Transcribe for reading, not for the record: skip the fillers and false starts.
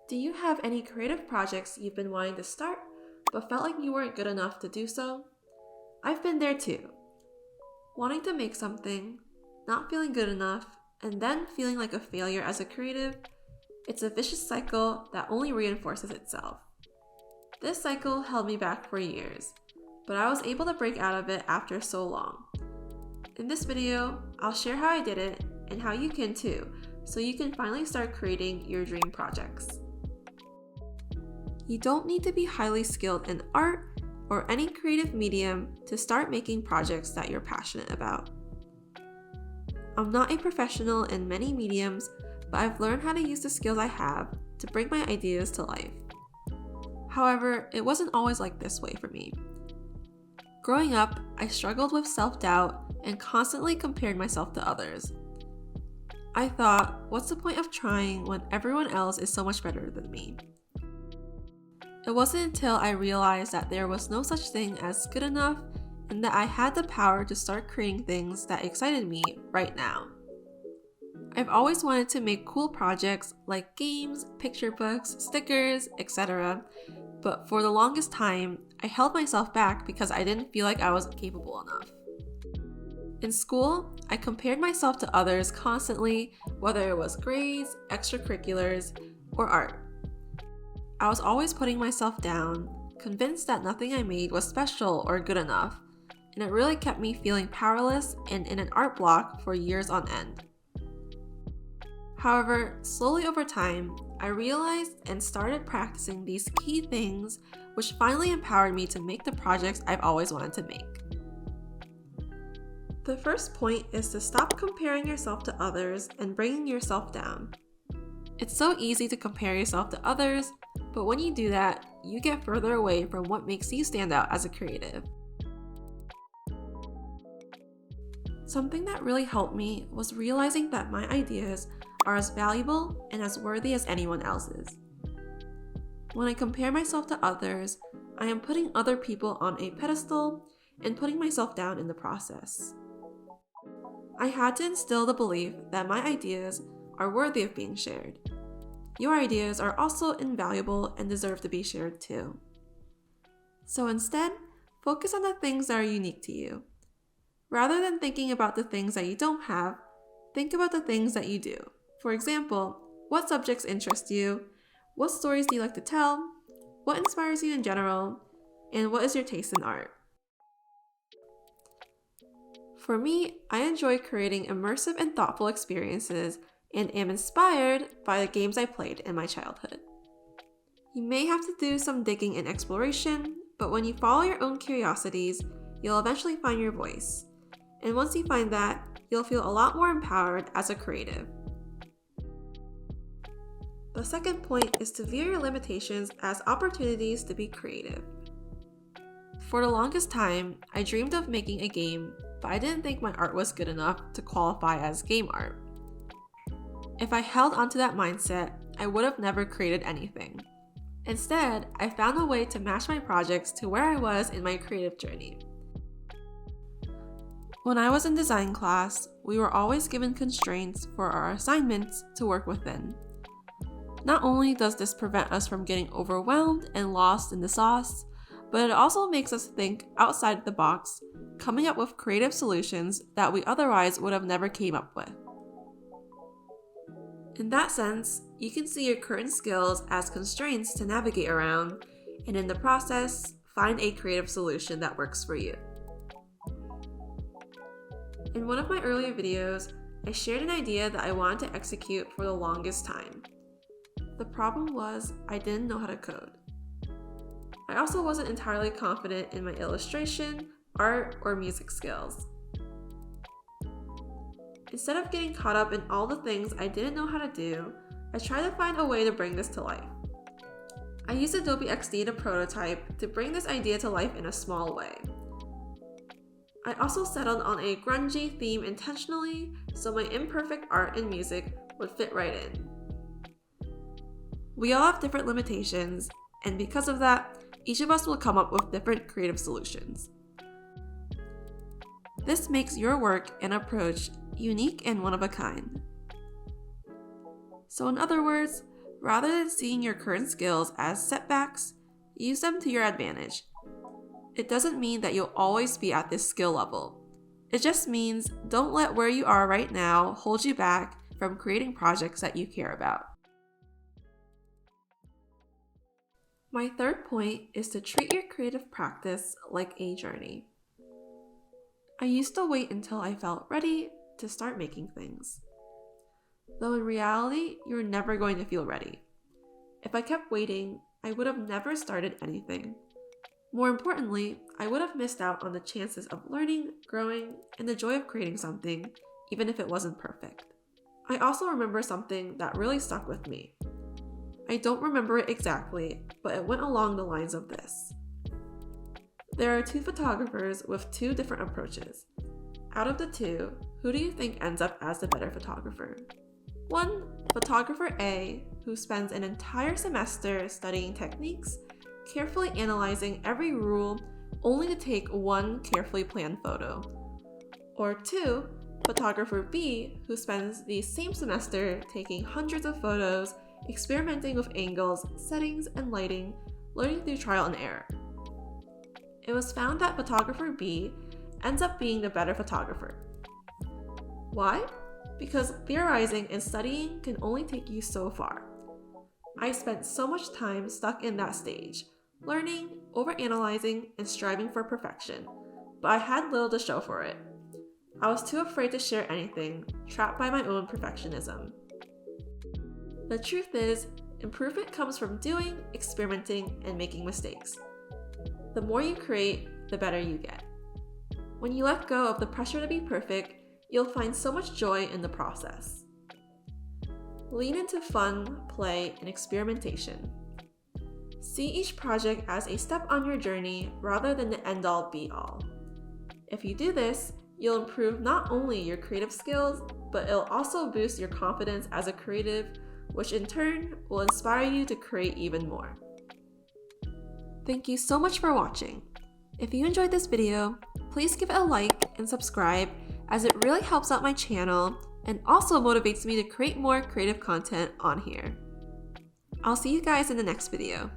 Do you have any creative projects you've been wanting to start, but felt like you weren't good enough to do so? I've been there too. Wanting to make something, not feeling good enough, and then feeling like a failure as a creative, it's a vicious cycle that only reinforces itself. This cycle held me back for years, but I was able to break out of it after so long. In this video, I'll share how I did it and how you can too, so you can finally start creating your dream projects. You don't need to be highly skilled in art or any creative medium to start making projects that you're passionate about. I'm not a professional in many mediums, but I've learned how to use the skills I have to bring my ideas to life. However, it wasn't always like this way for me. Growing up, I struggled with self-doubt and constantly compared myself to others. I thought, what's the point of trying when everyone else is so much better than me? It wasn't until I realized that there was no such thing as good enough and that I had the power to start creating things that excited me right now. I've always wanted to make cool projects like games, picture books, stickers, etc., but for the longest time, I held myself back because I didn't feel like I was capable enough. In school, I compared myself to others constantly, whether it was grades, extracurriculars, or art. I was always putting myself down, convinced that nothing I made was special or good enough, and it really kept me feeling powerless and in an art block for years on end. However, slowly over time, I realized and started practicing these key things which finally empowered me to make the projects I've always wanted to make. The first point is to stop comparing yourself to others and bringing yourself down. It's so easy to compare yourself to others, but when you do that, you get further away from what makes you stand out as a creative. Something that really helped me was realizing that my ideas are as valuable and as worthy as anyone else's. When I compare myself to others, I am putting other people on a pedestal and putting myself down in the process. I had to instill the belief that my ideas are worthy of being shared. Your ideas are also invaluable and deserve to be shared too. So instead, focus on the things that are unique to you. Rather than thinking about the things that you don't have, think about the things that you do. For example, what subjects interest you? What stories do you like to tell? What inspires you in general? And what is your taste in art? For me, I enjoy creating immersive and thoughtful experiences and am inspired by the games I played in my childhood. You may have to do some digging and exploration, but when you follow your own curiosities, you'll eventually find your voice. And once you find that, you'll feel a lot more empowered as a creative. The second point is to view your limitations as opportunities to be creative. For the longest time, I dreamed of making a game, but I didn't think my art was good enough to qualify as game art. If I held onto that mindset, I would have never created anything. Instead, I found a way to match my projects to where I was in my creative journey. When I was in design class, we were always given constraints for our assignments to work within. Not only does this prevent us from getting overwhelmed and lost in the sauce, but it also makes us think outside the box, coming up with creative solutions that we otherwise would have never came up with. In that sense, you can see your current skills as constraints to navigate around, and in the process, find a creative solution that works for you. In one of my earlier videos, I shared an idea that I wanted to execute for the longest time. The problem was I didn't know how to code. I also wasn't entirely confident in my illustration, art, or music skills. Instead of getting caught up in all the things I didn't know how to do, I tried to find a way to bring this to life. I used Adobe XD to prototype to bring this idea to life in a small way. I also settled on a grungy theme intentionally so my imperfect art and music would fit right in. We all have different limitations, and because of that, each of us will come up with different creative solutions. This makes your work and approach unique and one of a kind. So in other words, Rather than seeing your current skills as setbacks, use them to your advantage. It doesn't mean that you'll always be at this skill level. It just means don't let where you are right now hold you back from creating projects that you care about. My third point is to treat your creative practice like a journey. I used to wait until I felt ready to start making things. Though in reality, you're never going to feel ready. If I kept waiting, I would have never started anything. More importantly, I would have missed out on the chances of learning, growing, and the joy of creating something, even if it wasn't perfect. I also remember something that really stuck with me. I don't remember it exactly, but it went along the lines of this. There are two photographers with two different approaches. Out of the two, who do you think ends up as the better photographer? One, photographer A, who spends an entire semester studying techniques, carefully analyzing every rule, only to take one carefully planned photo. Or two, photographer B, who spends the same semester taking hundreds of photos, experimenting with angles, settings, and lighting, learning through trial and error. It was found that photographer B ends up being the better photographer. Why? Because theorizing and studying can only take you so far. I spent so much time stuck in that stage, learning, overanalyzing, and striving for perfection, but I had little to show for it. I was too afraid to share anything, trapped by my own perfectionism. The truth is, improvement comes from doing, experimenting, and making mistakes. The more you create, the better you get. When you let go of the pressure to be perfect, you'll find so much joy in the process. Lean into fun, play, and experimentation. See each project as a step on your journey rather than the end-all be-all. If you do this, you'll improve not only your creative skills, but it'll also boost your confidence as a creative, which in turn will inspire you to create even more. Thank you so much for watching. If you enjoyed this video, please give it a like and subscribe, as it really helps out my channel and also motivates me to create more creative content on here. I'll see you guys in the next video.